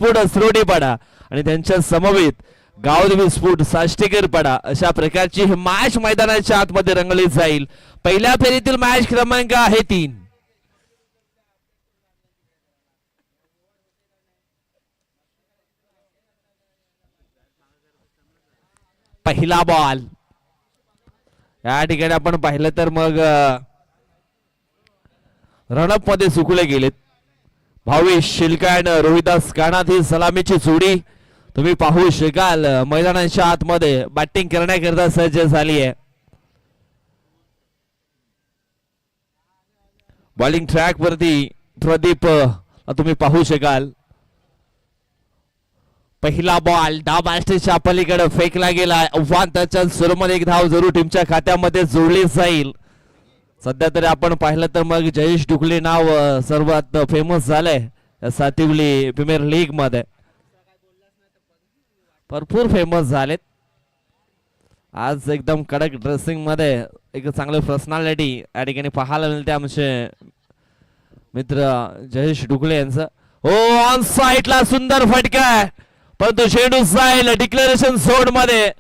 स्फोट असरोडीपाडा आणि त्यांच्या समवेत गावदेवी स्फोट साष्टेकरपाडा अशा प्रकारची ही मॅच मैदानाच्या आतमध्ये रंगली जाईल. पहिल्या फेरीतील मॅच क्रमांक आहे 3. पहिला बॉल या ठिकाणी आपण पाहिलं तर मग रणअप मध्ये चुकले गेलेत. भावेश शिलकायन रोहिदास कानात ही सलामीची जोडी तुम्ही पाहू शकाल मैदानाच्या आतमध्ये बॅटिंग करण्याकरता सज्ज झाली आहे. बॉलिंग ट्रॅक वरती प्रदीप तुम्ही पाहू शकाल. पहिला बॉल डाबास्टेच्या पलीकडे फेकला गेला. आव्हानाच्या स्वरूपामध्ये एक धाव जरूर टीमच्या खात्यामध्ये जोडली जाईल. सध्या तरी आपण पाहिलं तर मग जयेश डुकले नाव सर्वात फेमस झालंय सातिवली प्रीमियर लीग मध्ये. भरपूर फेमस झालेत. आज एकदम कडक ड्रेसिंग मध्ये एक चांगले पर्सनॅलिटी या ठिकाणी पाहायला मिळते आमचे मित्र जयेश डुकले यांचं. हो ऑन साइडला सुंदर फटका आहे परंतु चेंडू जाईल डिक्लेरेशन झोन मध्ये.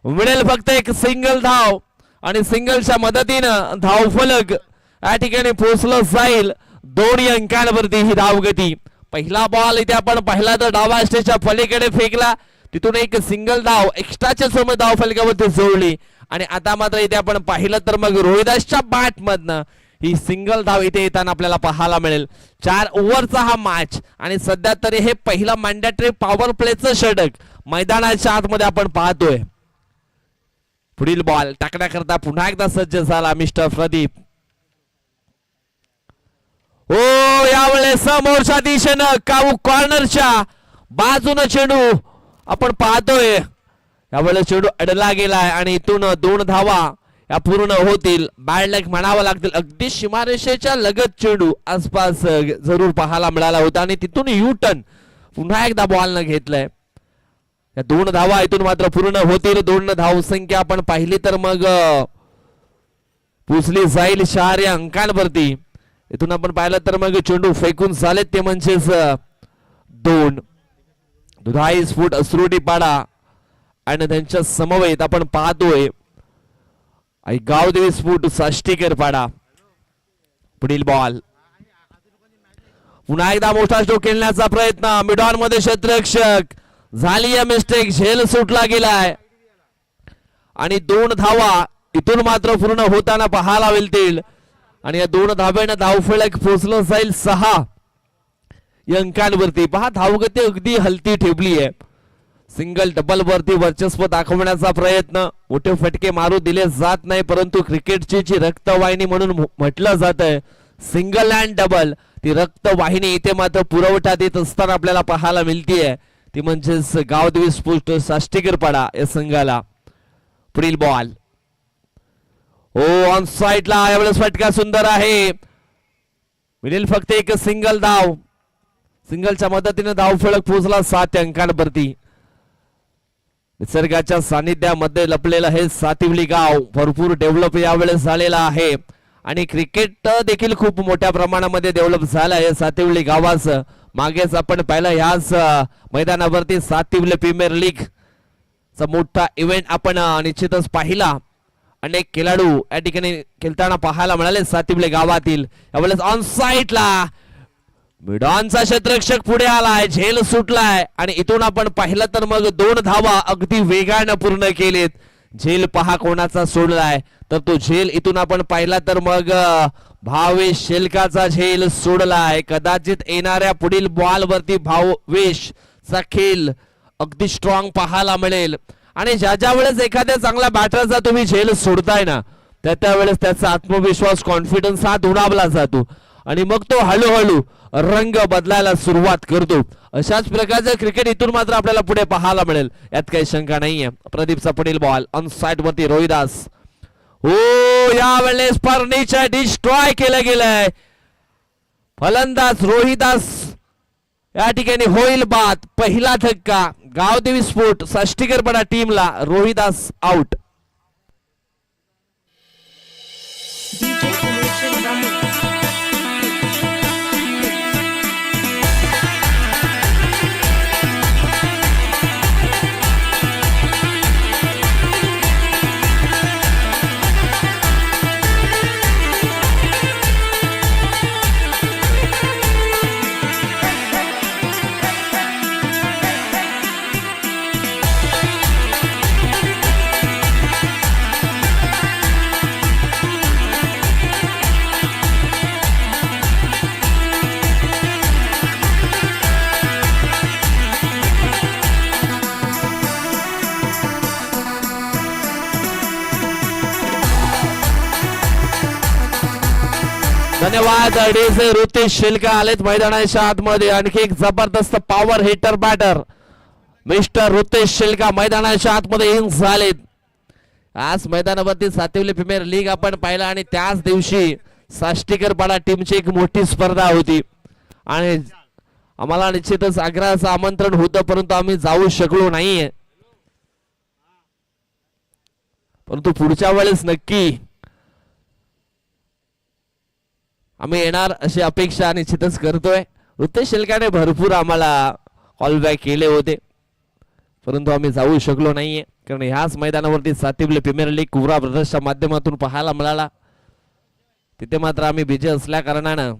मिळेल फक्त एक सिंगल धाव आणि सिंगलच्या मदतीनं धावफलक या ठिकाणी पोहोचलं जाईल. 2 अंकांवरती ही धावगती. पहिला बॉल इथे आपण पाहिला तर डावा स्टेजच्या पलीकडे फेकला. तिथून एक सिंगल धाव एक्स्ट्राच्या समोर धाव फलकावरती जोडली आणि आता मात्र इथे आपण पाहिलं तर मग रोहिदासच्या बॅट मधनं ही सिंगल धाव इथे येताना आपल्याला पाहायला मिळेल. 4 ओव्हरचा हा मॅच आणि सध्या तरी हे पहिला मॅन्डेटरी पॉवर प्लेचं षटक मैदानाच्या आतमध्ये आपण पाहतोय. पुढील बॉल टाकण्याकरता पुन्हा एकदा सज्ज झाला मिस्टर प्रदीप. हो यावेळेस समोरच्या दिशेनं काऊ कॉर्नरच्या बाजूनं चेंडू आपण पाहतोय. यावेळेस चेंडू अडला गेलाय आणि इथून 2 धावा या पूर्ण होतील. बॅड लक म्हणावं लागतील. अगदी सीमारेषेच्या लगत चेंडू आसपास जरूर पाहायला मिळाला होता आणि तिथून यू टर्न पुन्हा एकदा बॉल न घेतलाय. या 2 धावा इथून मात्र पूर्ण होतील. 2 धावसंख्या आपण पाहिली तर मग पुसली जाईल 4 या अंकांवरती. इथून आपण पाहिलं तर मग चेंडू फेकून झालेत ते म्हणजेच 2. दुधाई स्फोट असरोडीपाडा आणि त्यांच्या समवेत आपण पाहतोय गावदेवी स्फोट साष्टेकरपाडा. पुढील बॉल पुन्हा एकदा मोठा स्ट्रोक खेळण्याचा प्रयत्न. मिडॉन मध्ये क्षेत्ररक्षक झाली या मिस्टेक. झेल सुटला गेलाय आणि 2 धावा इथून मात्र पूर्ण होताना पाहायला मिळतील आणि या 2 धाब्याने धावफलक पोहोचलं जाईल 6 या अंकांवरती. पहा धावगती अगदी हलती ठेवली आहे. सिंगल डबल वरती वर्चस्व दाखवण्याचा प्रयत्न. मोठे फटके मारू दिले जात नाही परंतु क्रिकेटची जी रक्तवाहिनी म्हणून म्हटलं जात आहे सिंगल अँड डबल ती रक्तवाहिनी इथे मात्र पुरवठा देत असताना आपल्याला पाहायला मिळतीये ती म्हणजेच गावदेवी स्फोट साष्टेकरपाडा या संघाला. पुढील बॉल हो ऑन साइडला. यावेळेस फटका सुंदर आहे. मिळेल फक्त एक सिंगल धाव. सिंगलच्या मदतीने धावफलक पोहोचला 7 अंकांवरती. निसर्गाच्या सानिध्यामध्ये लपलेलं हे सातिवली गाव भरपूर डेव्हलप यावेळेस झालेलं आहे आणि क्रिकेट देखील खूप मोठ्या प्रमाणामध्ये डेव्हलप झालं आहे सातिवली गावाचं. मागेच आपण पाहिलं ह्याच मैदानावरती सातिवली प्रीमियर लीग चा मोठा इव्हेंट आपण निश्चितच पाहिला. अनेक खेळाडू या ठिकाणी खेळताना पाहायला मिळाले सातिवली गावातील. यावेळेस ऑन साइडला मिडॉनचा क्षेत्ररक्षक पुढे आलाय. झेल सुटलाय आणि इथून आपण पाहिलं तर मग 2 धावा अगदी वेगाने पूर्ण केलेत. झेल पहा कोणाचा सोडलाय तर तो झेल इथून आपण पाहिला तर मग भावेश शेलकाचा झेल सोडलाय. कदाचित येणाऱ्या पुढील बॉल वरती भावेश चा खेळ अगदी स्ट्रॉंग पाहायला मिळेल आणि ज्या वेळेस एखाद्या चांगल्या बॅटरचा तुम्ही झेल सोडताय ना त्या वेळेस त्याचा आत्मविश्वास कॉन्फिडन्स हा दुणावला जातो आणि मग तो हळूहळू रंग बदलायला सुरुवात करतो. अशाच प्रकारचं क्रिकेट इथून मात्र आपल्याला पुढे पाहायला मिळेल यात काही शंका नाहीये. प्रदीपचा पुढील बॉल ऑन साइड वरती रोहिदास. हो यावेळेस फर्निचर डिस्ट्रॉय केलं गेलंय. फलंदाज रोहिदास या ठिकाणी होईल बाद. पहिला धक्का गावदेवी स्फोट साष्टेकरपाडा टीमला. रोहिदास आउट. धन्यवाद डीजे ऋतेश शिलका आलेत मैदानाच्या आतमध्ये. आणखी एक जबरदस्त power hitter batter mister Ritesh Shilka मैदानाच्या आतमध्ये इन झालेत. आज मैदानावरती सातिवली प्रीमियर लीग आपण पाहिला आणि त्याच दिवशी साष्टीकरपाडा टीमची एक मोठी स्पर्धा होती आणि आम्हाला निश्चितच आग्रहाचं आमंत्रण होतं परंतु आम्ही जाऊ शकलो नाहीये. परंतु पुढच्या वेळेस नक्की आम्ही येणार अशी अपेक्षा निश्चितच करतोय. ऋतेश शिलकाने भरपूर आम्हाला कॉल बॅक केले होते परंतु आम्ही जाऊ शकलो नाहीये कारण ह्याच मैदानावरती सातिवली प्रीमियर लीग कुवरा ब्रदर्सच्या माध्यमातून पाहायला मिळाला. तिथे मात्र आम्ही बिझी असल्या कारणानं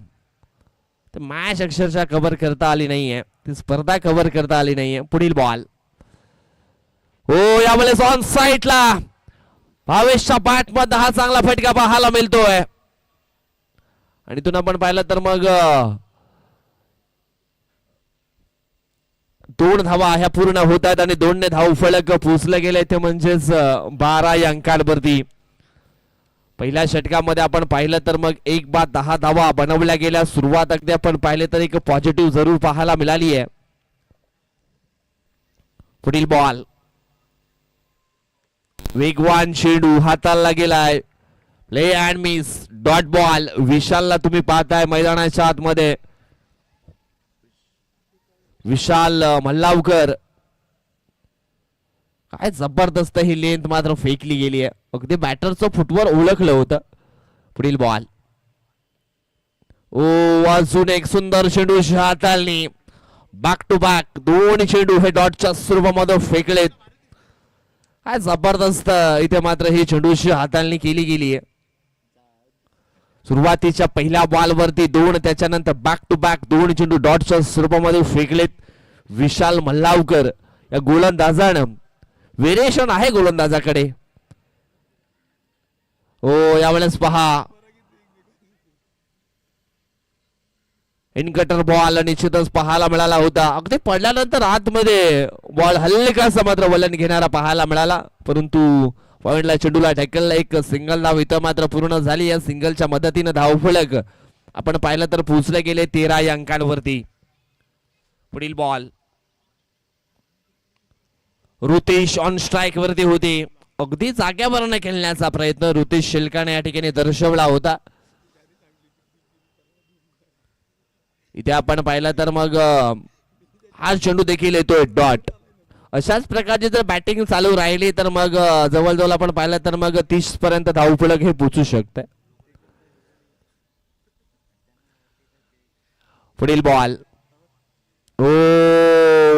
ते मॅच अक्षरशः कव्हर करता आली नाहीये, ती स्पर्धा कव्हर करता आली नाहीये. पुढील बॉल हो यावेळेस ऑन साइडला भावेशच्या बॅट मध्ये हा चांगला फटका पाहायला मिळतोय आणि इथून आपण पाहिलं तर मग 2 धावा ह्या पूर्ण होत आहेत आणि 2 धाव फलक पोचले गेले ते म्हणजेच 12 अंकांवरती. पहिल्या षटकामध्ये आपण पाहिलं तर मग 1 बाद 10 धावा बनवल्या गेल्या. सुरुवात अगदी आपण पाहिले तर एक पॉझिटिव्ह जरूर पाहायला मिळाली आहे. पुढील बॉल वेगवान चेंडू हाताला गेलाय. Play and miss dot ball. विशालला तुम्ही पाहताय मैदानाच्या आतमध्ये. विशाल मल्लावकर काय जबरदस्त ही लेंथ मात्र फेकली गेली आहे. अगदी बॅटरचं फुटवर ओळखलं होतं. पुढील बॉल ओ अजून एक सुंदर चेंडू हाताळणी. बॅक टू बॅक 2 चेंडू हे डॉटच्या स्वरूपामध्ये फेकलेत. काय जबरदस्त इथे मात्र ही चेंडूशी हाताळणी केली गेली आहे. सुरुवातीच्या पहिल्या बॉल वरती 2 त्याच्यानंतर बॅक टू बॅक 2 चेंडू डॉटच्या स्वरूपामध्ये फेकलेत. विशाल मल्लावकर या गोलंदाजानं व्हेरिएशन आहे गोलंदाजाकडे. ओ यावेळेस पहा इनकटर बॉल निश्चितच पाहायला मिळाला होता. अगदी पडल्यानंतर आतमध्ये बॉल हलकासा मात्र वलन घेणारा पाहायला मिळाला परंतु पॉइंटला चेंडूला टॅकलला एक सिंगल धाव इथं मात्र पूर्ण झाली. या सिंगलच्या मदतीने धावफलक आपण पाहिलं तर पोहोचले गेले 13 अंकांवरती. पुढील बॉल ऋतेश ऑन स्ट्राइक वरती होते. अगदी जाग्यावरनं खेळण्याचा प्रयत्न ऋतेश शिलकाने या ठिकाणी दर्शवला होता. इथे आपण पाहिलं तर मग हा चेंडू देखील येतोय डॉट. अशाच प्रकारची जर बॅटिंग चालू राहिली तर मग जवळजवळ आपण पाहिलं तर मग 30 पर्यंत धावफलक हे पोचू शकते. पुढील बॉल ओ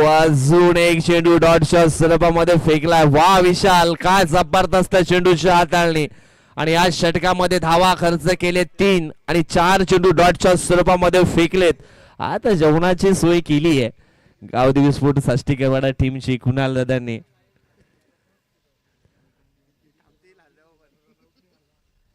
अजून एक चेंडू डॉटच्या स्वरूपामध्ये फेकलाय. वा विशाल काय जबरदस्त चेंडूची हाताळणी आणि या षटकामध्ये धावा खर्च केले 3 आणि 4 चेंडू डॉटच्या स्वरूपामध्ये फेकलेत. आता जेवणाची सोय केली आहे गावदेवी स्पोर्ट साष्टीकरवाडा टीमची कुणाल दादांनी.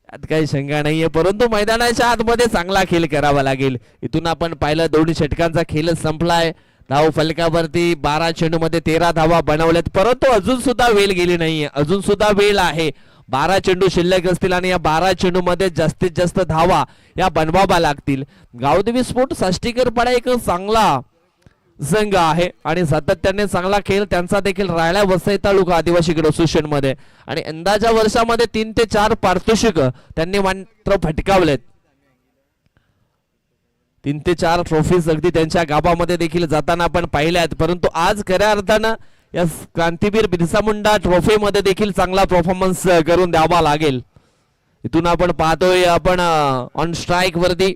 यात काही शंका नाहीये परंतु मैदानाच्या आतमध्ये चांगला खेळ करावा लागेल. इथून आपण पाहिलं 2 षटकांचा खेळ संपलाय. धाव फलकावरती 12 चेंडू मध्ये 13 धावा बनवल्यात परंतु अजून सुद्धा वेळ गेली नाहीये. अजून सुद्धा वेळ आहे. 12 चेंडू शिल्लक असतील आणि या 12 चेंडू मध्ये जास्तीत जास्त धावा या बनवाव्या लागतील. गावदेवी स्पोर्ट साष्टीकरपाडा एक चांगला संघ आहे आणि सातत्याने चांगला खेळ त्यांचा देखील राहिला वसई तालुका आदिवासी क्रिकेट असोसिएशन मध्ये आणि यंदाच्या वर्षामध्ये 3 ते 4 पारितोषिक त्यांनी मात्र फटकावलेत. 3 ते 4 ट्रॉफीज अगदी त्यांच्या गावामध्ये देखील जाताना आपण पाहिल्यात परंतु आज खऱ्या अर्थानं या क्रांतीवीर बिरसा मुंडा ट्रॉफी मध्ये देखील चांगला परफॉर्मन्स करून द्यावा लागेल. इथून आपण पाहतोय आपण ऑन स्ट्राइक वरती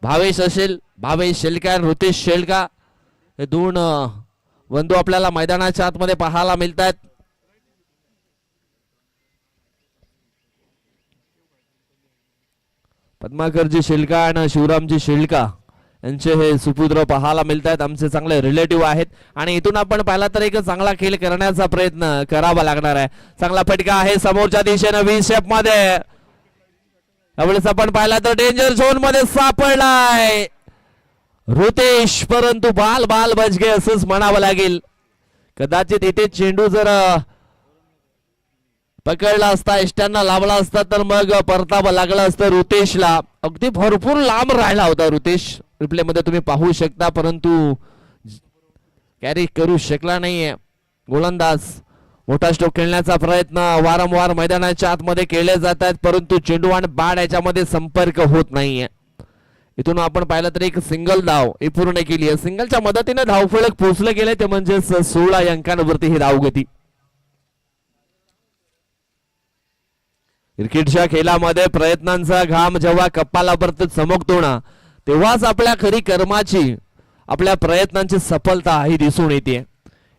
भावेश असेल, भावेश शेलका, ऋतेश शेलका हे 2 बंधू आपल्याला मैदानाच्या आतमध्ये पाहायला मिळतात. पद्माकरजी शेलका आणि शिवरामजी शेलका यांचे हे सुपुत्र पाहायला मिळतात. आमचे चांगले रिलेटिव्ह आहेत आणि इथून आपण पाहिला तर एक चांगला खेळ करण्याचा प्रयत्न करावा लागणार आहे. चांगला फटका आहे समोरच्या दिशेने व्ही शेप मध्ये. यावेळेस आपण पाहिला तर डेंजर झोन मध्ये सापडलाय ऋतेश परंतु बाल बाल बचगे असंच म्हणावं लागेल. कदाचित इथे चेंडू जर पकडला असता इष्टांना लावला असता तर मग परतावा लागला असतं ऋतेशला. अगदी भरपूर लांब राहिला होता ऋतेश, रिप्ले मध्ये तुम्ही पाहू शकता, परंतु कॅरी करू शकला नाहीये गोलंदाज. मोठा स्ट्रोक खेळण्याचा प्रयत्न वारंवार मैदानाच्या आतमध्ये केले जात आहेत, परंतु चेंडू आणि बॅट याच्यामध्ये संपर्क होत नाहीये. इथून आपण पाहिलं तर एक सिंगल धाव ही पूर्ण केली आहे. सिंगलच्या मदतीने धावफलक पोहोचले गेले ते म्हणजे 16 अंकांवरती ही धावगती. क्रिकेटच्या खेळामध्ये प्रयत्नांचा घाम जेव्हा कपालावरती चमकतो ना, तेव्हाच आपल्या खरी कर्माची, आपल्या प्रयत्नांची सफलता ही दिसून येते.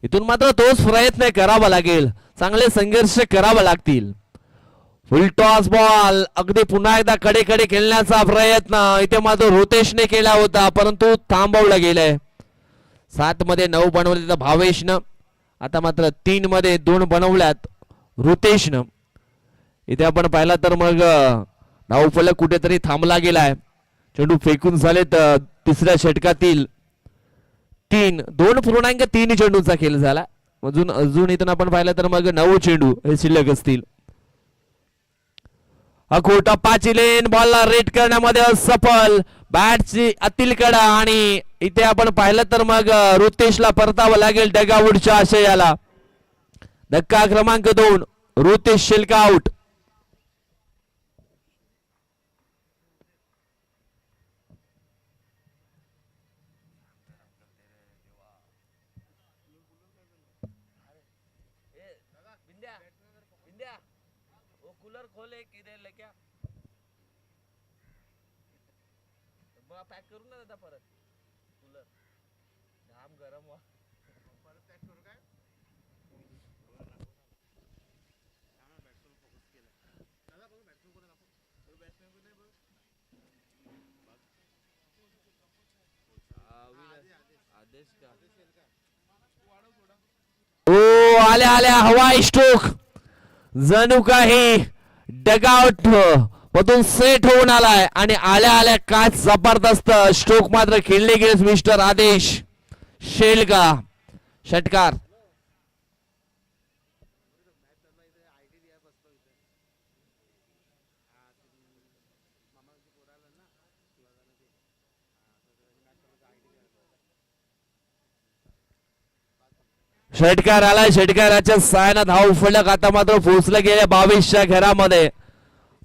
इथून मात्र तोच प्रयत्न करावा लागेल, चांगले संघर्ष करावे लागतील. फुल टॉस बॉल अगदी पुन्हा एकदा कडे खेळण्याचा प्रयत्न इथे मात्र ऋतेशने केला होता, परंतु थांबवला गेलाय. 7 मध्ये 9 बनवले तर भावेशनं, आता मात्र 3 मध्ये 2 बनवल्यात ऋतेशनं. इथे आपण पाहिला तर मग धावफलक कुठेतरी थांबला गेलाय. चेंडू फेकून झालेत तिसऱ्या षटकातील 2.3 चेंडूचा खेळ झाला. अजून इथून आपण पाहिलं तर मग 9 चेंडू हे शिल्लक असतील. अखोटा पाचिलेन बॉलला रेट करण्यामध्ये असफल, बॅटची अतिल कडा, आणि इथे आपण पाहिलं तर मग ऋतेशला परतावं लागेल डगआउटच्या आशयाला. धक्का क्रमांक 2, ऋतेश शिल्का आउट. पॅक करू ना दादा परत कूलर, घाम गरम व्हा. परत पॅक करू काय? फोकस केला दादा, बघ बॅट्समॅन कोण दाखव, बॅट्समॅन कोण नाही बघ. आदेश का ओ आल्या आल्या हवाई स्ट्रोक, जणू काही डगआउट मधून सेट होऊन आलाय आणि आल्या आल्या काय जबरदस्त स्ट्रोक मात्र खेळले गेले मिस्टर आदेश शेलका. षटकार षटकार आलाय. षटकाराच्या साहाय्याने धाव फलक आता मात्र पोहोचले गेले 22च्या घरामध्ये.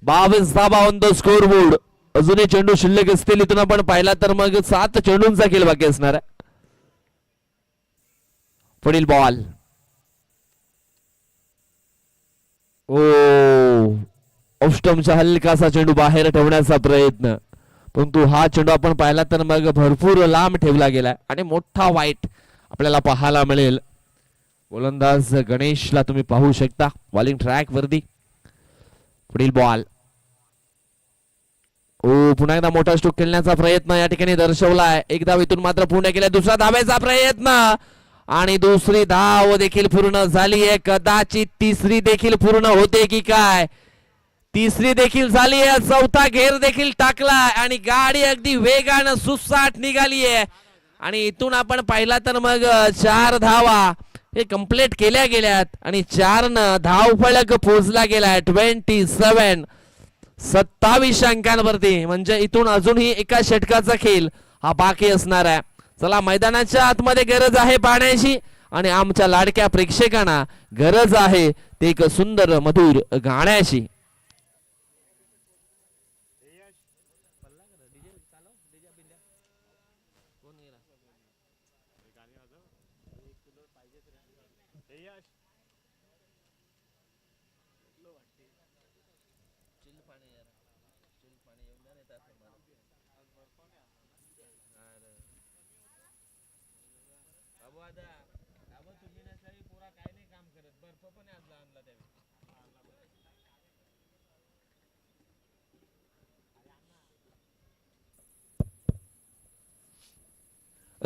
22 धावा ऑन द स्कोर बोर्ड. अजूनही चेंडू शिल्लक असतील. इथून आपण पाहिला तर मग 7 चेंडूंचा खेळ बाकी असणार आहे. पुढील बॉल ऑफस्टम्पचा हलकासा चेंडू बाहेर ठेवण्याचा प्रयत्न, परंतु हा चेंडू आपण पाहिला तर मग भरपूर लांब ठेवला गेला आणि मोठा वाईट आपल्याला पाहायला मिळेल. गोलंदाज गणेशला तुम्ही पाहू शकता बॉलिंग ट्रॅक वरती. पुढील बॉल पुन्हा एकदा मोठा स्ट्रोक खेळण्याचा प्रयत्न या ठिकाणी दर्शवलाय. एक धाव इथून मात्र पूर्ण केलाय. दुसरा धावेचा प्रयत्न आणि दुसरी धाव देखील पूर्ण झाली आहे. कदाचित तिसरी देखील पूर्ण होते की काय. तिसरी देखील झाली आहे. चौथा घेर देखील टाकलाय आणि गाडी अगदी वेगानं सुसाट निघाली आहे आणि इथून आपण पाहिला तर मग 4 धावा हे कंप्लीट केल्या गेल्यात आणि 4 न धाव फलक पोहोचला गेलाय 27 अंकांवरती. म्हणजे इथून अजूनही एका षटकाचा खेळ हा बाकी असणार आहे. चला, मैदानाच्या आतमध्ये गरज आहे पाण्याची आणि आमच्या लाडक्या प्रेक्षकांना गरज आहे ते एक सुंदर मधुर गाण्याची.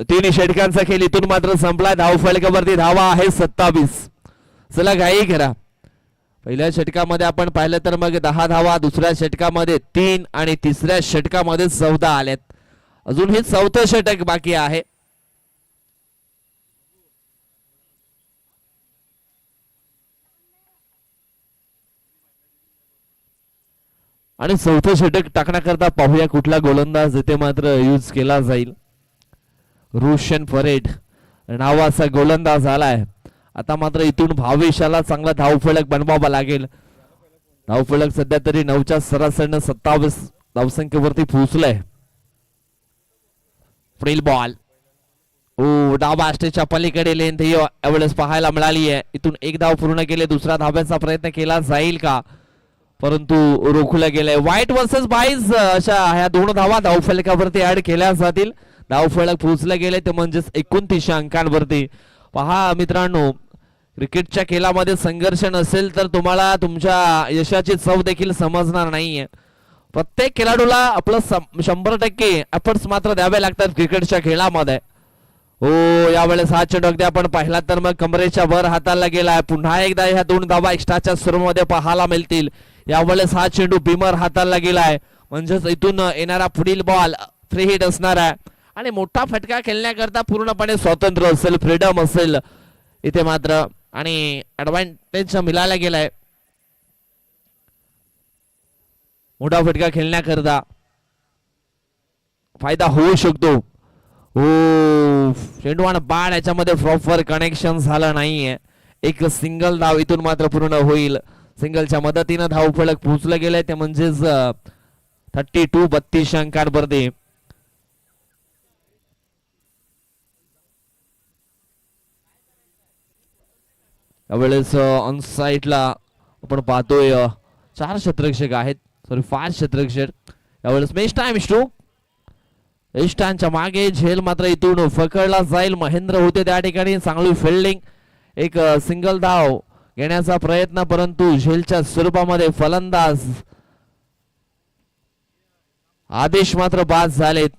तिन्ही षटकांचा खेळ इथून मात्र संपलाय. धाव फलकावरती धावा आहे 27. चला घाई करा. पहिल्या षटकामध्ये आपण पाहिलं तर मग 10 धावा, दुसऱ्या षटकामध्ये 3 आणि तिसऱ्या षटकामध्ये 14 आल्यात. अजून हे 4थं षटक बाकी आहे. आणि चौथं षटक टाकण्याकरता पाहूया कुठला गोलंदाज इथे मात्र यूज केला जाईल. रोशन परेड नावाचा गोलंदाज आलाय. आता मात्र इथून भावेशाला चांगला धावफलक बनवावा लागेल. धावफलक सध्या तरी 9च्या सरासरीनं 27 धावसंख्येवरती पोहोचलाय. पुढील बॉल डावा स्टेजच्या पलीकडे लेंथ यावेळेस पाहायला मिळाली आहे. इथून एक धाव पूर्ण केले. दुसरा धाब्याचा प्रयत्न केला जाईल का, परंतु रोखलं गेलंय. व्हाईट वर्सेस 22 अशा ह्या दोन धावा धावफलकावरती ऍड केल्या जातील. धावफलक पोहोचले गेले ते म्हणजेच 29 अंकांवरती. पहा मित्रांनो, क्रिकेटच्या खेळामध्ये संघर्ष नसेल तर तुम्हाला तुमच्या यशाची चव देखील समजणार नाहीये. प्रत्येक खेळाडूला आपलं 100% एफर्ट्स मात्र द्यावे लागतात क्रिकेटच्या खेळामध्ये. हो, यावेळेस हा चेंडू अगदी आपण पाहिला तर मग कमरेच्या वर हाताला गेलाय. पुन्हा एकदा ह्या दोन धावा एक्स्ट्राच्या स्वरूपामध्ये पाहायला मिळतील. यावेळेस हा चेंडू भीमर हाताला गेलाय, म्हणजेच इथून येणारा पुढील बॉल फ्री हिट असणार आहे आणि मोठा फटका खेळण्याकरता पूर्णपणे स्वातंत्र्य असेल, फ्रीडम असेल इथे मात्र, आणि ऍडव्हान्टेज मिळायला गेलाय. मोठा फटका खेळण्याकरता फायदा होऊ शकतो. हो, चेंडू आणि बाळ याच्यामध्ये प्रॉपर कनेक्शन झालं नाहीये. एक सिंगल धाव इथून मात्र पूर्ण होईल. सिंगलच्या मदतीनं धावफलक पोहोचलं गेलंय ते म्हणजेच 32 अंकांवरती. यावेळेस ऑन साईडला आपण पाहतोय 4 क्षेत्ररक्षक आहेत, सॉरी 5 क्षेत्ररक्षक. यावेळेस मेश टाइम स्ट्रोक इष्टांच्या मागे झेल मात्र इथून पकडला जाईल. महेंद्र होते त्या ठिकाणी, चांगली फिल्डिंग, एक सिंगल धाव घेण्याचा प्रयत्न, परंतु झेलच्या स्वरूपामध्ये फलंदाज आदेश मात्र बाद झालेत.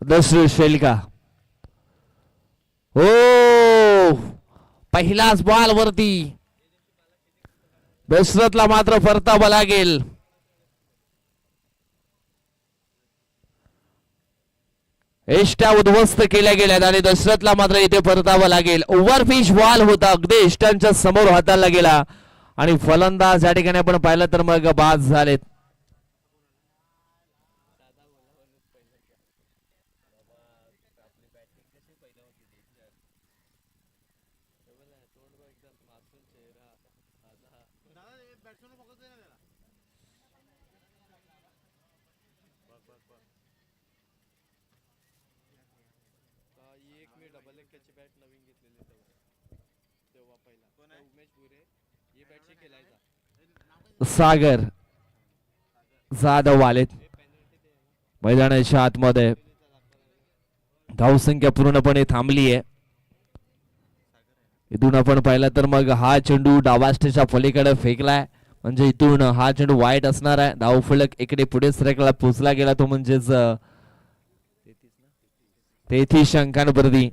दशरथ शेलका, हो, पहिलाच बॉल वरती दशरथला मात्र परतावं लागेल. एष्ट्या उद्ध्वस्त केल्या गेल्यात आणि दशरथला मात्र इथे परतावं लागेल. ओव्हरपिच बॉल होता, अगदी एष्ट्यांच्या समोर हाताला गेला आणि फलंदाज या ठिकाणी आपण पाहिलं तर मग बाद झालेत. सागर जाधव आलेत मैदानाच्या आतमध्ये. धावसंख्या पूर्णपणे थांबली आहे. इथून आपण पाहिलं तर मग हा चेंडू डावा स्टेजच्या पलीकडे फेकलाय, म्हणजे इथून हा चेंडू वाईट असणार आहे. धावफलक इकडे पुढे सरकला पोचला गेला तो म्हणजेच 33 अंकांवरती.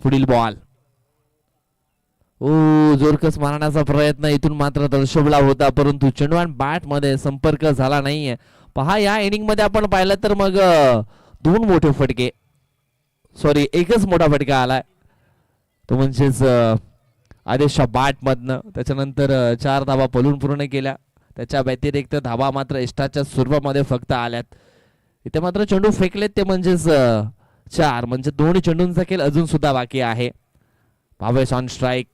पुढील बॉल जोरकस मारण्याचा प्रयत्न इथून मात्र दर्शवला होता, परंतु चेंडू आणि बॅट मध्ये संपर्क झाला नाहीये. पहा, या इनिंग मध्ये आपण पाहिलं तर मग 2 मोठे फटके, सॉरी एकच मोठा फटका आलाय तो म्हणजेच आदेशच्या बॅट मधनं. त्याच्यानंतर 4 धावा पलून पूर्ण केल्या. त्याच्या व्यतिरिक्त धावा मात्र एक्स्ट्राच्या स्वरूपामध्ये फक्त आल्यात. इथे मात्र चेंडू फेकलेत ते म्हणजेच 4, म्हणजे 2 चेंडूंचा खेळ अजून सुद्धा बाकी आहे. Bhavesh on strike.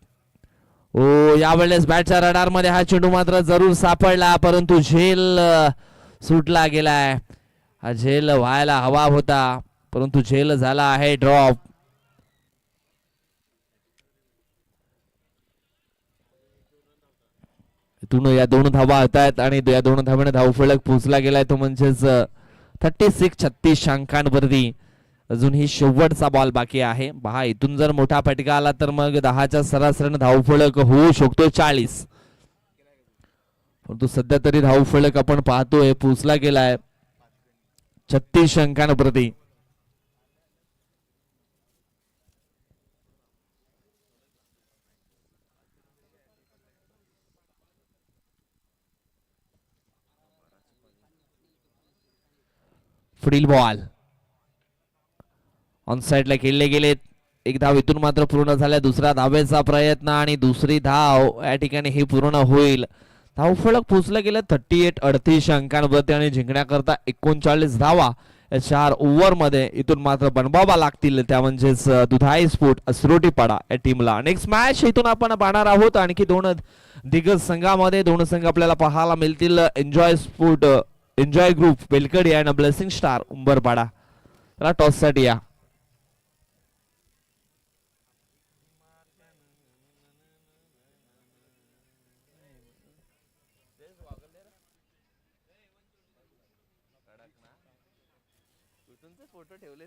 यावेळेस बॅटच्या रडार मध्ये हा चेंडू मात्र जरूर सापडला, परंतु झेल सुटला गेलाय. हा झेल व्हायला हवा होता, परंतु झेल झाला आहे ड्रॉप. इथून या 2 धावा होत आहेत आणि या 2 धावाने धावफलक पोहोचला गेलाय तो म्हणजेच 36 अंकांवरती. अजून ही शेवटचा बॉल बाकी आहे. पहा इथून जर मोठा फटका आला तर मग 10च्या सरासरीने धावफलक होऊ शकतो 40. परंतु सध्या तरी धावफलक आपण पाहतोय पोहोचला गेलाय 36 अंकांवरती. पुढील बॉल ऑन साइडला खेळले गेलेत. एक धाव इथून मात्र पूर्ण झाल्या. दुसरा धावेचा प्रयत्न आणि दुसरी धाव या ठिकाणी ही पूर्ण होईल. धावफलक पोहोचला गेलं 38 अंकांवरती आणि जिंकण्याकरता 39 धावा या 4 ओव्हरमध्ये इथून मात्र बनवावा लागतील. त्या म्हणजेच दुधाई स्पोर्ट असरोटीपाडा या टीमला. नेक्स्ट मॅच इथून आपण पाहणार आहोत. आणखी 2 दिग्गज संघामध्ये 2 संघ आपल्याला पाहायला मिळतील. एन्जॉय ग्रुप बेलकडी आणि ब्लेसिंग स्टार उंबरपाडा. चला टॉस साठी या. फोटो ठेवले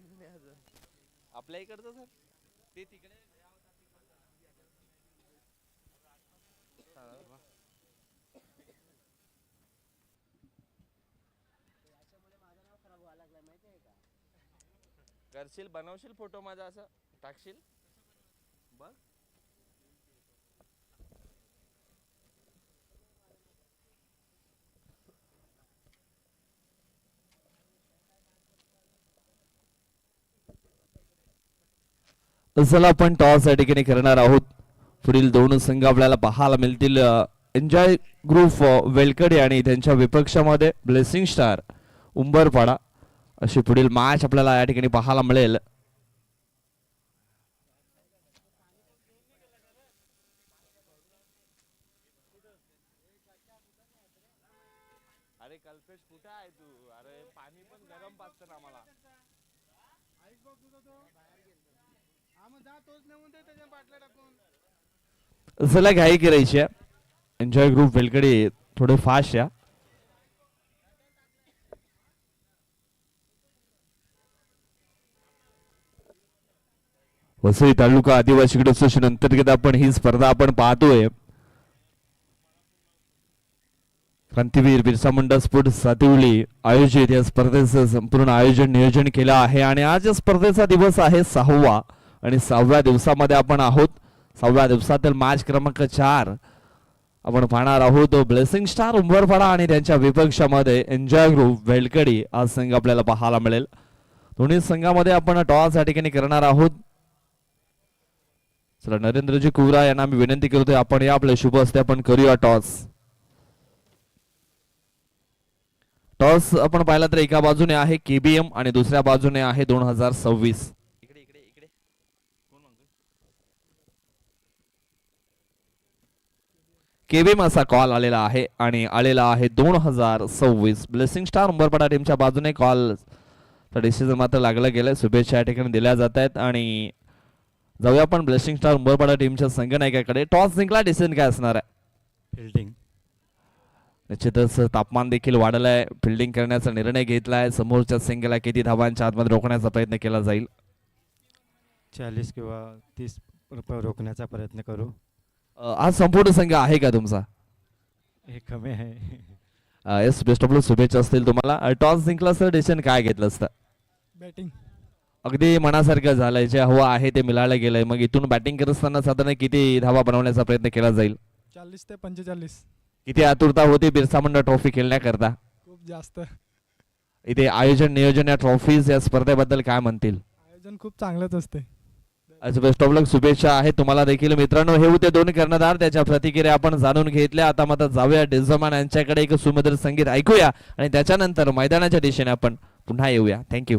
आपल्या इकडचं सर ते तिकडे करशील बनवशील फोटो माझा असं टाकशील बघ. चला आपण टॉस या ठिकाणी करणार आहोत. पुढील 2 संघ आपल्याला पाहायला मिळतील. एन्जॉय ग्रुप वेलकडी आणि त्यांच्या विपक्षामध्ये ब्लेसिंग स्टार उंबरपाडा अशी पुढील मॅच आपल्याला या ठिकाणी पाहायला मिळेल. अरे कल्पेश कुठे आहे तू? अरे पाणी पण गरम पाजतं ना मला. चला घाई करायची. एन्जॉय ग्रुप वेलकडी थोडे फास्ट या. वसई तालुका आदिवासी क्रीडा असोसिएशन अंतर्गत आपण ही स्पर्धा आपण पाहतोय. क्रांतीवीर बिरसा मुंडा स्पोर्ट सातिवली आयोजित या स्पर्धेचं संपूर्ण आयोजन नियोजन केलं आहे आणि आज या स्पर्धेचा दिवस आहे 6वा आणि 6व्या दिवसामध्ये आपण आहोत. 6व्या दिवसातील मॅच क्रमांक 4 आपण पाहणार आहोत. ब्लेसिंग स्टार उंबरपाडा आणि त्यांच्या विपक्षामध्ये एन्जॉय ग्रुप वेलकडी हा संघ आपल्याला पाहायला मिळेल. दोन्ही संघामध्ये आपण टॉस या ठिकाणी करणार आहोत. चला नरेंद्रजी कुवरा यांना मी विनंती करतोय आपण या आपल्या शुभ हस्ते आपण करूया टॉस. टॉस आपण पाहिला तर एका बाजूने आहे केबीएम आणि दुसऱ्या बाजूने आहे 2026. केबीएम असा कॉल आलेला आहे आणि आलेला आहे 2026. ब्लेसिंग स्टार उंबरपाडा टीमच्या बाजूने कॉल डिसिजन मात्र लागलं गेलं. शुभेच्छा या ठिकाणी दिल्या जात आहेत आणि जाऊया आपण ब्लेसिंग स्टार उंबरपाडा टीमच्या संघनायकाकडे. टॉस जिंकला, डिसिजन काय असणार आहे? फिल्डिंग. निश्चितच तापमान देखील वाढलंय. फिल्डिंग करण्याचा निर्णय घेतलाय. समोरच्या संघाला किती धावांच्या आतमध्ये रोखण्याचा प्रयत्न केला जाईल? 40 किंवा 30 रोखण्याचा प्रयत्न करू. आज संपूर्ण संघ आहे का तुमचा? हे कमी आहे. येस, बेस्ट ऑफ लक, शुभेच्छा असतील तुम्हाला. टॉस जिंकला सर, डिसिजन काय घेतलं असतं? बॅटिंग. अगदी मनासारखं झालंय. जे हवं आहे ते मिळालं गेलंय. मग इथून बॅटिंग करत असताना साधारण किती धावा बनवण्याचा प्रयत्न केला जाईल? 40 ते 45. किती आतुरता होती बिरसा मुंडा ट्रॉफी खेळण्याकरता? खूप जास्त. इथे आयोजन नियोजन या ट्रॉफीज या स्पर्धेबद्दल काय म्हणतील? आयोजन खूप चांगलंच असते. बेस्ट ऑफ लक, शुभेच्छा आहे तुम्हाला देखील. मित्रांनो, हे होते 2 कर्णधार, त्याच्या प्रतिक्रिया आपण जाणून घेतल्या. आता मात्र जाऊया डिझमान यांच्याकडे. एक सुमधुर संगीत ऐकूया आणि त्याच्यानंतर मैदानाच्या दिशेने आपण पुन्हा येऊया. थँक्यू.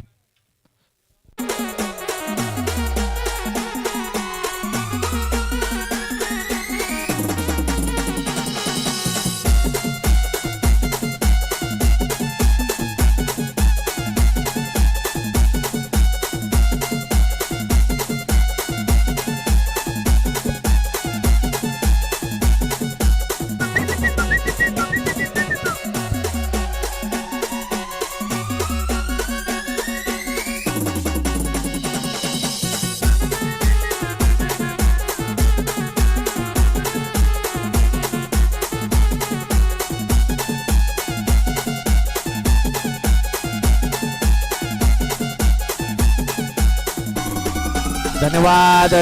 धन्यवाद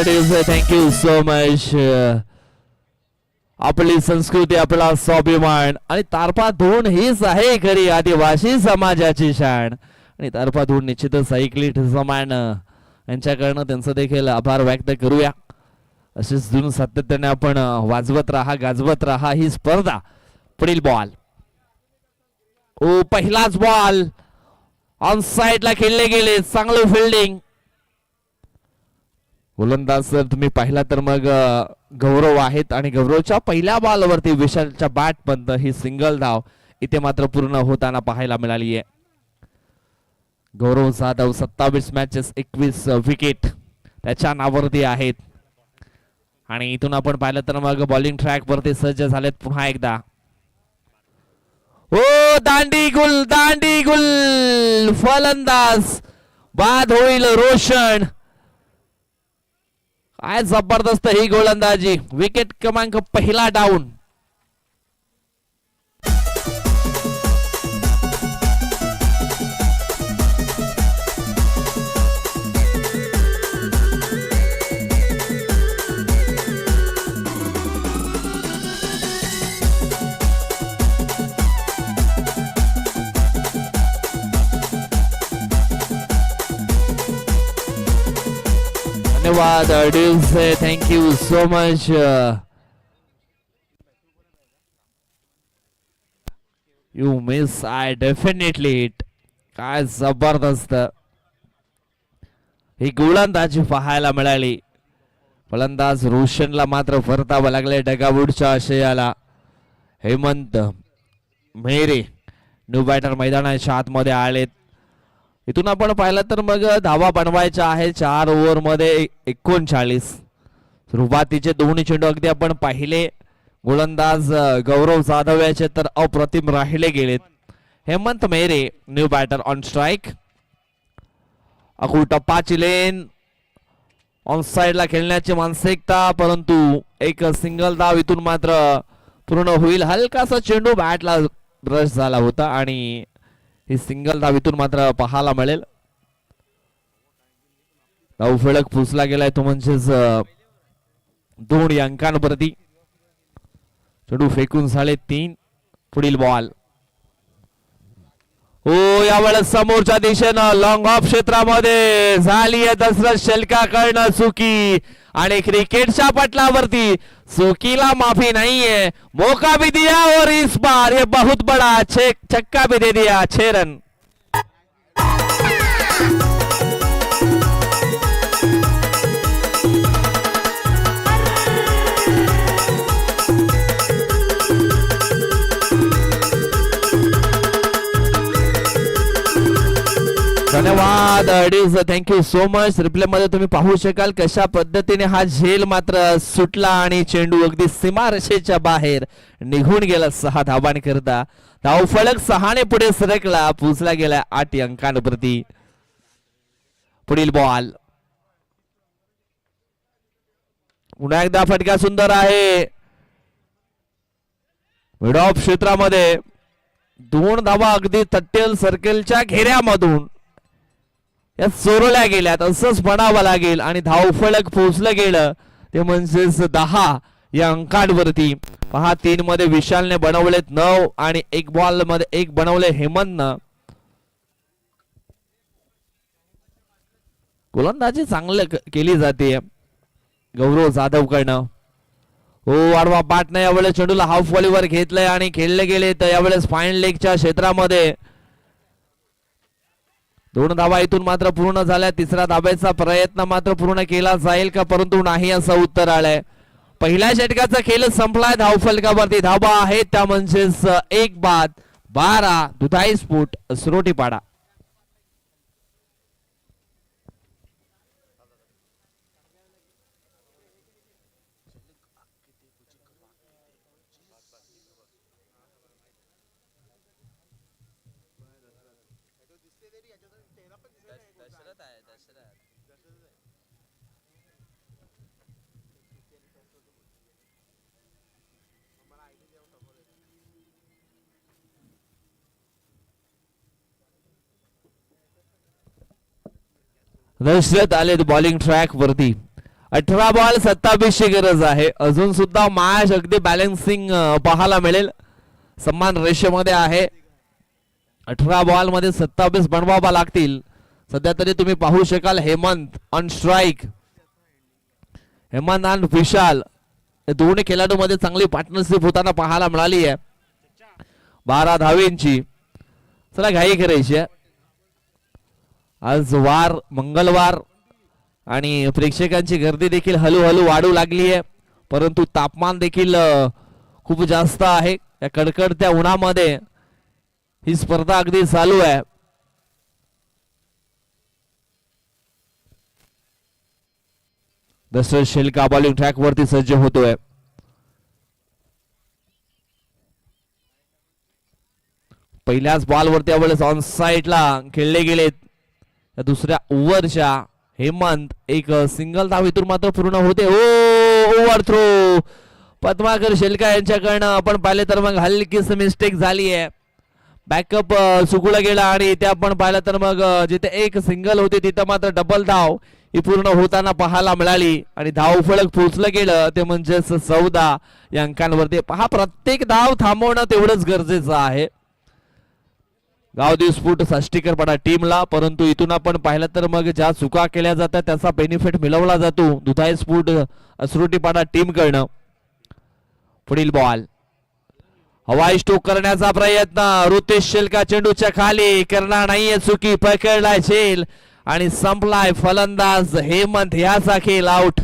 थँक्यू सो मच. आपली संस्कृती आपला स्वाभिमान आणि तारपा धून हीच आहे खरी आदिवासी समाजाची शान. आणि तारपा धून निश्चितच ऐकली समान यांच्याकडनं त्यांचं देखील आभार व्यक्त करूया. अशीच धून सातत्याने आपण वाजवत राहा गाजवत राहा ही स्पर्धा. पुढील बॉल ओ पहिलाच बॉल ऑन साइडला खेळले गेले. चांगलं फिल्डिंग. गोलंदाज जर तुम्ही पाहिला तर मग गौरव आहेत आणि गौरवच्या पहिल्या बॉलवरती विशालच्या बॅट बंद ही सिंगल धाव इथे मात्र पूर्ण होताना पाहायला मिळाली आहे. गौरव जाधव 27 मॅचेस 21 विकेट त्याच्या नावावरती आहेत. आणि इथून आपण पाहिलं तर मग बॉलिंग ट्रॅक वरती सज्ज झालेत पुन्हा एकदा. ओ दांडी गुल फलंदाज बाद होईल रोशन. काय जबरदस्त ही गोलंदाजी. विकेट क्रमांक पहिला डाऊन. धन्यवाद thank you so much. You miss I definitely it. काय जबरदस्त ही गोलंदाजी पाहायला मिळाली. फलंदाज रोशनला मात्र परतावं लागले डगावूडच्या आशयाला. हेमंत मेहरे न्यू बॅटर मैदानाच्या आतमध्ये आलेत. इथून आपण पाहिलं तर मग धावा बनवायच्या आहे 4 ओव्हर मध्ये 39. सुरुवातीचे दोन्ही चेंडू अगदी आपण पाहिले. गोलंदाज गौरव जाधव याचे तर अप्रतिम राहिले गेलेत. Hemant Mehre new batter on strike. Akul टप्पाची लेन ऑन साइडला खेळण्याची मानसिकता परंतु एक सिंगल धाव इथून मात्र पूर्ण होईल. हलकासा चेंडू बॅटला ब्रश झाला होता आणि ही सिंगल धाव इथून मात्र पाहायला मिळेल. धाव फलक पुसला गेलाय तो म्हणजेच 2 अंकांवरती. चेंडू फेकून झाले 3. पुढील बॉल हो यावेळेस समोरच्या दिशेनं लॉंग ऑफ क्षेत्रामध्ये झाली आहे दशरथ शेलका करणं चुकी. आणि क्रिकेटच्या पटलावरती चुकीला माफी नाहीये. मौका भी दिया और इस बार ये बहुत बड़ा छक्का भी दे दिया. 6 रन. धन्यवाद थँक्यू सो मच. रिप्ले मध्ये तुम्ही पाहू शकाल कशा पद्धतीने हा झेल मात्र सुटला आणि चेंडू अगदी सीमारेषेच्या बाहेर निघून गेला 6 धावांकरता. धाव फलक 6 ने पुढे सरकला. पुसला गेला 8 अंकांवरती. पुढील बॉल पुन्हा एकदा फटका सुंदर आहे. मिड ऑफ क्षेत्रामध्ये 2 धावा अगदी तट्टेल सर्कलच्या घेऱ्यामधून या चोरल्या गेल्यात असंच म्हणावं लागेल. आणि धावफलक पोहोचलं गेलं ते म्हणजेच 10 या अंकांवरती. पहा 3 मध्ये विशालने बनवलेत 9 आणि 1 बॉल मध्ये 1 बनवले हेमंतनं. गोलंदाजी चांगलं केली जाते गौरव जाधव कडनं. हो आडवा बॅट नाही यावेळेस चेंडूला हाफ व्हॉलीवर घेतलंय आणि खेळले गेले तर यावेळेस फाईन लेगच्या क्षेत्रामध्ये 2 धावा इथून मात्र पूर्ण झाल्या. 3रा धाब्याचा प्रयत्न मात्र पूर्ण केला जाईल का परंतु नाही असं उत्तर आलंय. पहिल्या षटकाचा खेळ संपलाय. धावफलकावरती धावा आहेत त्या म्हणजेच 1 बाद 12 दुधाई स्फोट सुरोटीपाडा. दशरथ आलेत बॉलिंग ट्रॅक वरती. 18 बॉल 27 ची गरज आहे. अजून सुद्धा मॅच अगदी बॅलन्सिंग पाहायला मिळेल. समान रेषेमध्ये आहे. 18 बॉल मध्ये 27 बनवावा लागतील. सध्या तरी तुम्ही पाहू शकाल हेमंत ऑन स्ट्राईक. हेमंत आणि विशाल या दोन्ही खेळाडूंमध्ये चांगली पार्टनरशिप होताना पाहायला मिळाली आहे. 12 धावेंची. चला घाई करायची आहे. आज वार मंगळवार आणि प्रेक्षकांची गर्दी देखील हळूहळू वाढू लागली आहे. परंतु तापमान देखील खूप जास्त आहे. या कडकडत्या उन्हामध्ये ही स्पर्धा अगदी चालू आहे. दशरथ शेलका बॉलिंग ट्रॅक वरती सज्ज होतोय. पहिल्याच बॉल वरती यावेळेस ऑन साइडला खेळले गेलेत. दुसऱ्या ओव्हरच्या हेमंत एक सिंगल धाव इथून मात्र पूर्ण होते. ओव्हर थ्रो पद्माकर शेलका यांच्याकडनं आपण पाहिले तर मग हलकीच मिस्टेक झाली आहे. बॅकअप चुकला गेला आणि इथे आपण पाहिलं तर मग जिथे एक सिंगल होती तिथं मात्र डबल धाव ही पूर्ण होताना पाहायला मिळाली आणि धाव फलक पोहोचलं गेलं ते म्हणजेच 14 या अंकांवरती. पहा प्रत्येक धाव थांबवणं तेवढंच गरजेचं आहे. गावदेव स्फोट साष्टीकर पडा टीमला. परंतु इथून आपण पाहिलं तर मग ज्या चुका केल्या जातात त्याचा बेनिफिट मिळवला जातो दुधाई स्फोट असरोटी पाडा टीम कडनं. पुढील बॉल हवाई स्टोक करण्याचा प्रयत्न. ऋतेश शेलका चेंडूच्या खाली करणार नाहीये चुकी. पकडलाय झेल आणि संपलाय फलंदाज हेमंत ह्याचा खेळ आउट.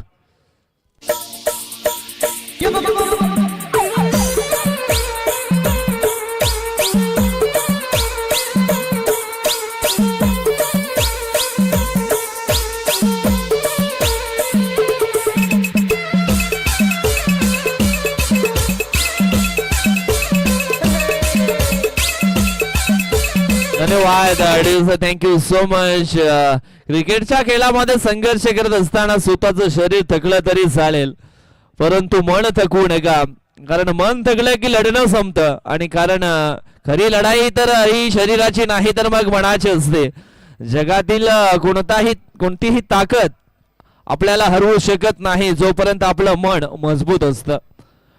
धन्यवाद. Thank you so much. क्रिकेटच्या खेळामध्ये संघर्ष करत असताना स्वतःचं शरीर थकलं तरी चालेल परंतु मन थकवू नका. कारण मन थकलं की लढणं संपतं आणि कारण खरी लढाई तर ही शरीराची नाही तर मग मनाची असते. जगातील कोणतीही ताकद आपल्याला हरवू शकत नाही जोपर्यंत आपलं मन मजबूत असतं.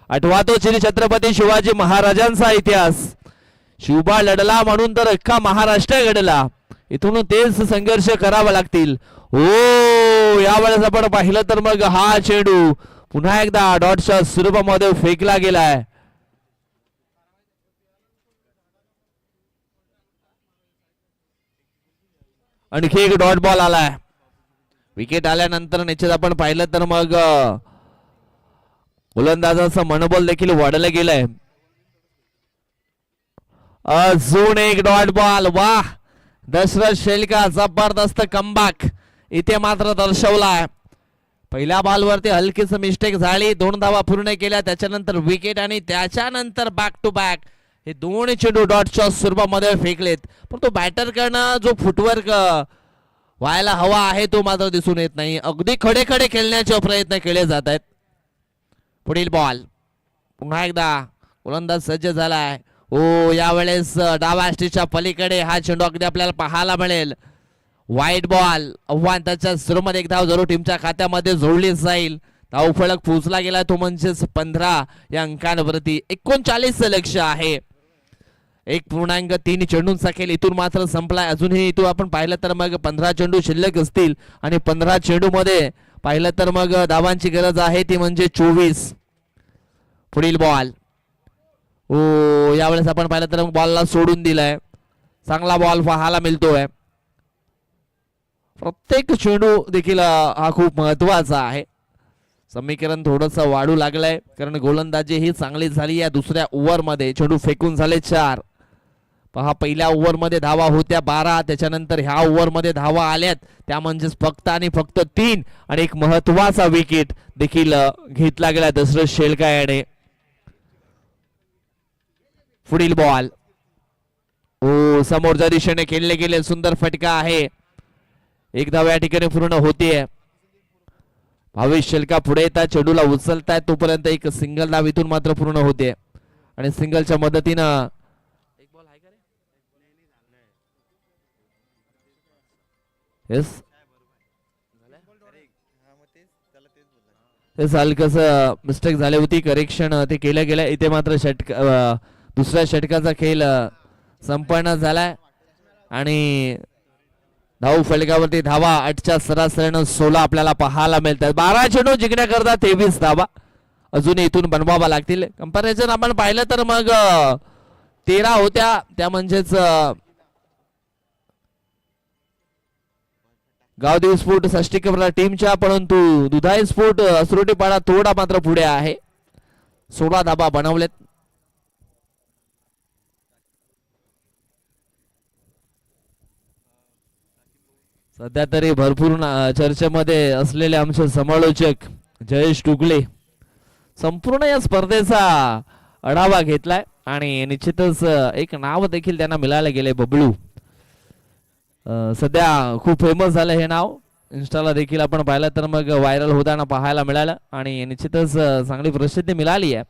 आठवा तो श्री छत्रपती शिवाजी महाराजांचा इतिहास. शिवबा लढला म्हणून तर अख्खा महाराष्ट्र घडला. इथून तेच संघर्ष करावा लागतील. यावेळेस आपण पाहिलं तर मग हा चेंडू पुन्हा एकदा डॉटच्या स्वरूपामध्ये फेकला गेलाय. आणखी एक डॉट बॉल आलाय. विकेट आल्यानंतर निश्चित आपण पाहिलं तर मग गोलंदाजाचं मनोबल देखील वाढलं गेलंय. अजून एक डॉट बॉल. वाह दशरथ शेलका जबरदस्त कमबॅक इथे मात्र दर्शवलाय. पहिल्या बॉलवरती हलकीच मिस्टेक झाली. 2 धावा पूर्ण केल्या त्याच्यानंतर विकेट आणि त्याच्यानंतर बॅक टू बॅक हे दोन चेंडू डॉटच्या स्वरूपामध्ये फेकलेत. पण तो बॅटर कडनं जो फुटवर्क व्हायला हवा आहे तो मात्र दिसून येत नाही. अगदी खडे खडे खेळण्याचे प्रयत्न केले जात आहेत. पुढील बॉल पुन्हा एकदा गोलंदाज सज्ज झालाय. यावेळेस डावा स्टिचच्या पलीकडे हा चेंडू अगदी आपल्याला पाहायला मिळेल. वाईट बॉल आव्हान त्याच्या सुरूमध्ये एक धाव जरूर टीमच्या खात्यामध्ये जोडली जाईल. धाव फलक पोहोचला गेला तो म्हणजेच 15 या अंकांवरती. 39 लक्ष आहे. 1.3 चेंडूंचा खेळ इथून मात्र संपलाय. अजूनही इथून आपण पाहिलं तर मग 15 चेंडू शिल्लक असतील आणि 15 चेंडू मध्ये पाहिलं तर मग धावांची गरज आहे ती म्हणजे 24. पुढील बॉल यावेळेस आपण पाहिलं तर बॉलला सोडून दिलाय. चांगला बॉल पाहायला मिळतोय. प्रत्येक चेंडू देखील हा खूप महत्वाचा आहे. समीकरण थोडस वाढू लागलंय कारण गोलंदाजी ही चांगली झाली. या दुसऱ्या ओव्हर मध्ये चेंडू फेकून झाले 4. पहा पहिल्या ओव्हर मध्ये धावा होत्या 12 त्याच्यानंतर ह्या ओव्हर मध्ये धावा आल्यात त्या म्हणजेच फक्त आणि फक्त 3 आणि एक महत्वाचा विकेट देखील घेतला गेला दशरथ शेलका याने. पुढील बॉल समोरच्या दिशेने खेळले गेले. सुंदर फटका आहे. एक धाव या ठिकाणी पूर्ण होतीये. भावेश शेलका पुढे येतात चेंडूला उचलतायत तोपर्यंत एक सिंगल धाव इथून मात्र पूर्ण होते आणि सिंगलच्या मदतीनं एक बॉल आहे का रे? येस हे हलकसं मिस्टेक झाली होती, करेक्शन ते केलं गेलं. इथे मात्र दुसऱ्या षटकाचा खेळ संपन्न झालाय आणि धाव फलकावरती धावा 8च्या सरासरीनं 16 आपल्याला पाहायला मिळतात. 12 चेंडू जिंकण्याकरता 23 धावा अजून इथून बनवावा लागतील. कंपॅरिझन आपण पाहिलं तर मग 13 होत्या, त्या म्हणजेच गावदेवी स्पोर्ट षष्टीकवरला टीमच्या, परंतु दुधाई स्पोर्ट असरोटीपाडा थोडा मात्र पुढे आहे. 16 धाबा बनवलेत. सध्या तरी भरपूर चर्चेमध्ये असलेले आमचे समालोचक जयेश टुकले संपूर्ण या स्पर्धेचा आढावा घेतलाय आणि निश्चितच एक नाव देखील त्यांना मिळाले गेले, बबलू. सध्या खूप फेमस झालं हे नाव. इन्स्टाला देखील आपण पाहिलं तर मग व्हायरल होताना पाहायला मिळालं आणि निश्चितच चांगली प्रसिद्धी मिळाली आहे.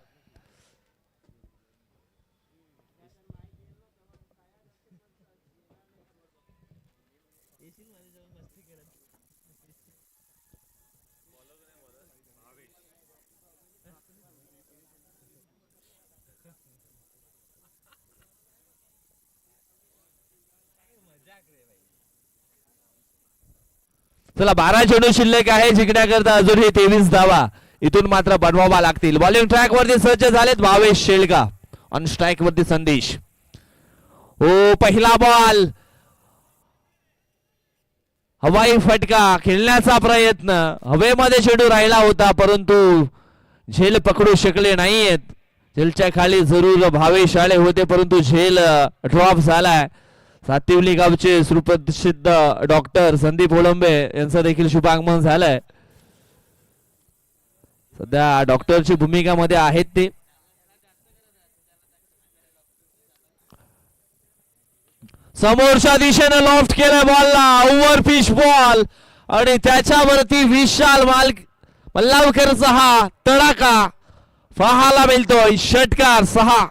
चला 12 चेंडू शिल्लक आहे जिंकण्याकरता अजूनही 23 धावा इथून मात्र बनवावा लागतील. बॉलिंग ट्रॅक वरती सज्ज झालेत भावेश शेळका. ऑन स्ट्राईक वरती संदेश. ओ पहिला बॉल, हवाई फटका खेळण्याचा प्रयत्न, हवेमध्ये चेंडू राहिला होता परंतु झेल पकडू शकले नाहीयेत. झेलच्या खाली जरूर भावेश आले होते परंतु झेल ड्रॉप झालाय. सातिवली गावचे सुप्रसिद्ध डॉक्टर संदीप ओळंबे यांचं देखील शुभागमन झालंय. सध्या डॉक्टरची भूमिका मध्ये आहेत ते. समोरच्या दिशेने लॉफ्ट केलं बॉलला, ओव्हर पिच बॉल आणि त्याच्यावरती विशाल मल्लावकरचा हा तडाखा पाहायला मिळतोय. षटकार 6.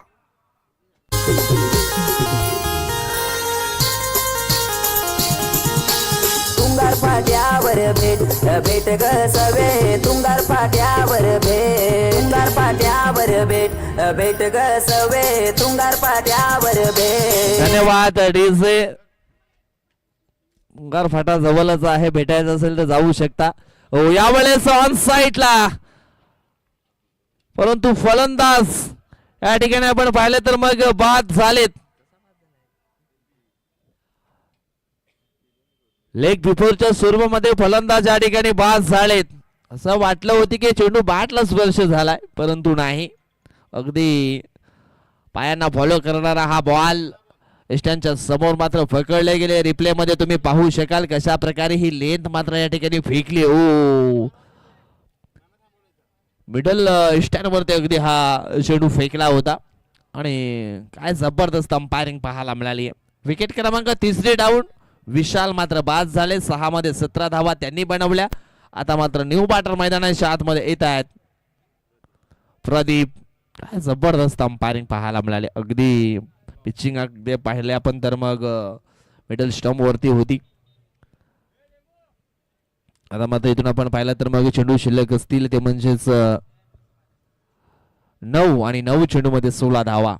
तुंगार फाट्यावर भेट भेट ग सवे, तुंगार फाट्यावर भेट, तुंगार फाट्यावर भेट भेट ग सवे, तुंगार फाट्यावर भेट. धन्यवाद डीजे. तुंगार फाटा जवळच आहे, भेटायचं असेल तर जाऊ शकता. हो यावेळेस ऑन साइडला परंतु फलंदाज या ठिकाणी आपण पाहिलं तर मग बाद झालेत. लेग बिफोरच्या स्वरूपामध्ये फलंदाज या ठिकाणी बाद झालेत. असं वाटलं होतं की चेंडू बॅटला स्पर्श झालाय परंतु नाही. अगदी पायांना फॉलो करणारा हा बॉल इष्टांच्या समोर मात्र पकडले गेले. रिप्ले मध्ये तुम्ही पाहू शकाल कशा प्रकारे ही लेंथ मात्र या ठिकाणी फेकली. ओ मिडल स्टँड वरती अगदी हा चेंडू फेकला होता आणि काय जबरदस्त अंपायरिंग पाहायला मिळाली. विकेट क्रमांक 3 डाऊन. विशाल मात्र बाद झाले. 6 मध्ये 17 धावा त्यांनी बनवल्या. आता मात्र न्यू बॅटर मैदानाच्या आतमध्ये येत आहेत. प्रदीप, काय जबरदस्त अंपायरिंग पाहायला मिळाले. अगदी पिचिंग अगदी पाहिले आपण तर मग मिडल स्टंप वरती होती. आता मात्र इथून आपण पाहिलं तर मग चेंडू शिल्लक असतील ते म्हणजेच 9 आणि 9 चेंडू मध्ये 16 धावा.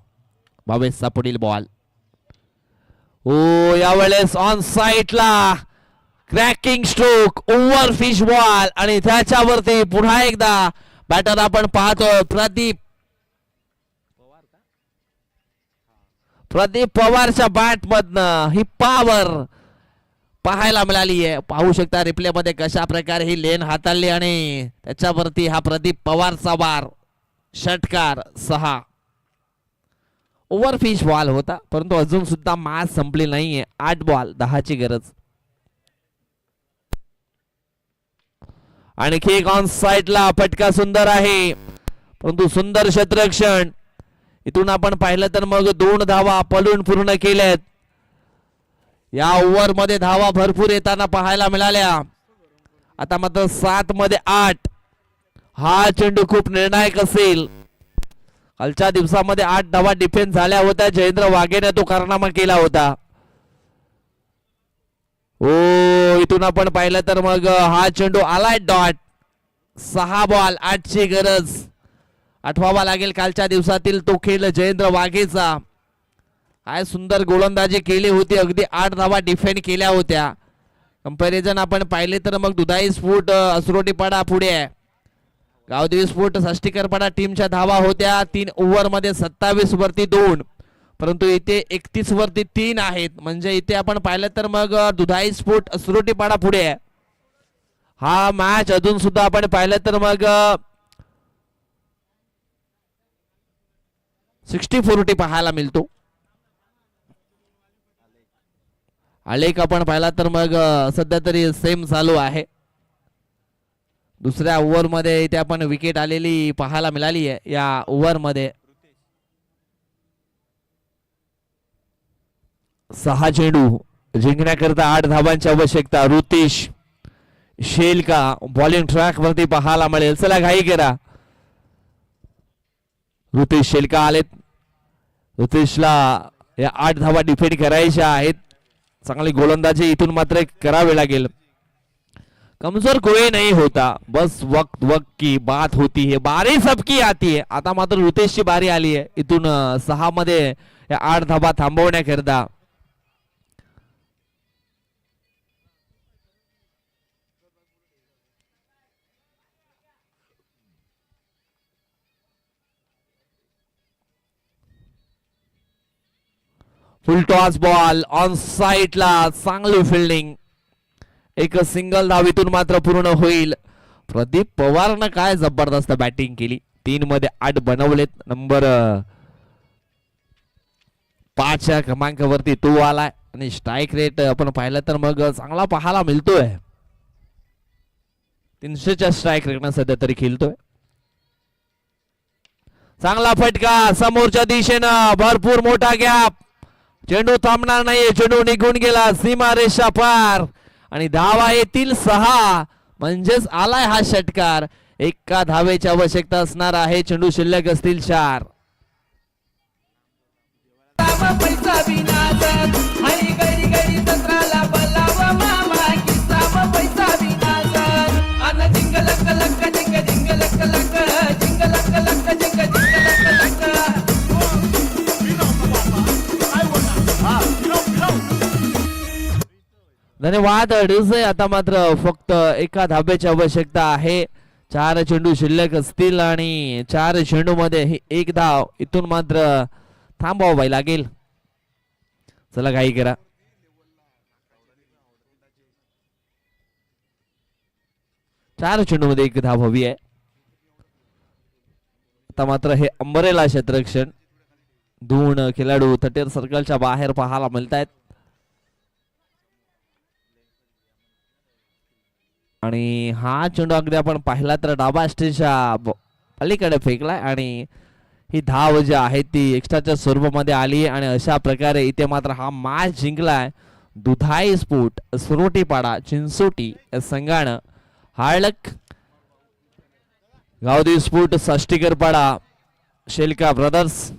भावेशचा पुढील बॉल. ओ यावेळेस ऑन साइडला cracking stroke, over fish ball आणि त्याच्यावरती पुन्हा एकदा बॅटर आपण पाहतोय प्रदीप पवारच्या बॅट मधनं ही पॉवर पाहायला मिळाली आहे. पाहू शकता रिप्ले मध्ये कशा प्रकारे ही लेन हाताळली आणि त्याच्यावरती हा प्रदीप पवारचा वार. षटकार 6. ओव्हरफिश बॉल होता परंतु अजून सुद्धा मॅच संपली नाहीये. 8 बॉल 10 ची गरज. आणखी एक ऑन साइडला फटका सुंदर आहे परंतु सुंदर क्षेत्ररक्षण. इथून आपण पाहिलं तर मग 2 धावा पलून पूर्ण केल्यात. या ओव्हर मध्ये धावा भरपूर येताना पाहायला मिळाल्या. आता मात्र 7 मध्ये 8. हा चेंडू खूप निर्णायक असेल. कालच्या दिवसामध्ये 8 धावा डिफेन्स झाल्या होत्या. जयेंद्र वाघेने तो कारनामा केला होता. ओ इथून आपण पाहिलं तर मग हा चेंडू आलाय डॉट. 6 बॉल 8ची गरज आठवावा लागेल कालच्या दिवसातील तो खेळ जयेंद्र वाघेचा. काय सुंदर गोलंदाजी केली होती, अगदी 8 धावा डिफेंड केल्या होत्या. कंपॅरिझन आपण पाहिले तर मग दुधाई स्फोट असरोटीपाडा पुढे आहे. गावदेवी स्फोट साष्टीकरपाडा टीमच्या धावा होत्या 3 ओव्हर मध्ये 27 वरती 2, परंतु इथे 31 वरती 3 आहेत. म्हणजे इथे आपण पाहिलं तर मग दुधाई स्फोट असरोटीपाडा पुढे आहे. हा मॅच अजून सुद्धा आपण पाहिलं तर मग 60-40 पाहायला मिळतो. आलेख आपण पाहिला तर मग सध्या तरी सेम चालू आहे. दुसऱ्या ओव्हर मध्ये इथे आपण विकेट आलेली पाहायला मिळाली आहे. या ओव्हर मध्ये 6 चेंडू जिंकण्याकरता 8 धावांची आवश्यकता. ऋतेश शेलका बॉलिंग ट्रॅक वरती पाहायला मिळेल. चला घाई करा. ऋतेश शेलका आलेत. ऋतेशला या 8 धावा डिफेंड करायच्या आहेत. चांगली गोलंदाजी इथून मात्र करावी लागेल. कमजोर कोई नहीं होता, बस वक्त वक्त की बात होती है, बारी सबकी आती है. आता मात्र ऋतेशची बारी आली आहे इथून 6 मध्ये या 8 धावा थांबवण्याकरता. फुल टॉस बॉल ऑन साइडला, चांगली फिल्डिंग. एक सिंगल धावीतून मात्र पूर्ण होईल. प्रदीप पवारनं काय जबरदस्त बॅटिंग केली. 3 मध्ये 8 बनवलेत. नंबर 5 क्रमांकावरती तो आलाय आणि स्ट्राईक रेट आपण पाहिलं तर मग चांगला पाहायला मिळतोय. 300च्या स्ट्राईक रेटनं सध्या तरी खेळतोय. चांगला फटका समोरच्या दिशेनं, भरपूर मोठा गॅप. चेंडू थांबणार नाहीये, चेंडू निघून गेला सीमा रेषा पार आणि धावा येतील 6. म्हणजेच आलाय हा षटकार. एका धावेची आवश्यकता असणार आहे. चेंडू शिल्लक असतील 4. धन्यवाद. आता मात्र फक्त एका धाब्याची आवश्यकता आहे. 4 चेंडू शिल्लक असतील आणि 4 चेंडू मध्ये 1 धाव इथून मात्र थांबवावी लागेल. चला घाई करा. चार चेंडू मध्ये 1 धाव हवी आहे. आता मात्र हे अंबरेला क्षेत्ररक्षण 2 खेळाडू 30 सर्कलच्या बाहेर पाहायला मिळत आहेत. आणि हा चेंडू अगदी आपण पाहिला तर डाबा स्टेजच्या अलीकडे फेकलाय आणि ही धाव जी आहे ती एक्स्ट्राच्या स्वरूपामध्ये आली आणि अशा प्रकारे इथे मात्र हा मॅच जिंकलाय दुधाई स्फोट सुरोटीपाडा चिंचोटी या संघानं. हाळक गावदेवी स्फोट साष्टीकरपाडा शेलका ब्रदर्स.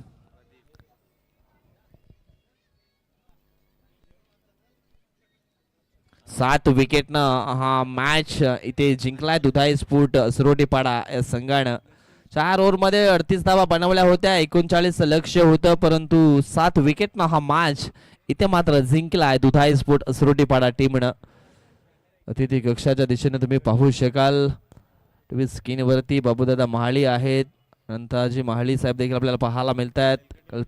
सात विकेटनं हा मॅच इथे जिंकलाय दुधाई स्फोट सुरोटीपाडा या संघानं. 4 ओव्हर मध्ये 38 धावा बनवल्या होत्या. 39 लक्ष्य होतं, परंतु 7 विकेटनं हा मॅच इथे मात्र जिंकलाय दुधाई स्फोट सुरोटीपाडा टीमनं. अतिथी कक्षाच्या दिशेने तुम्ही पाहू शकाल. तुम्ही स्क्रीनवरती बाबूदादा महाळी आहेत, अनंताजी महाळी साहेब देखील आपल्याला पाहायला मिळत आहेत.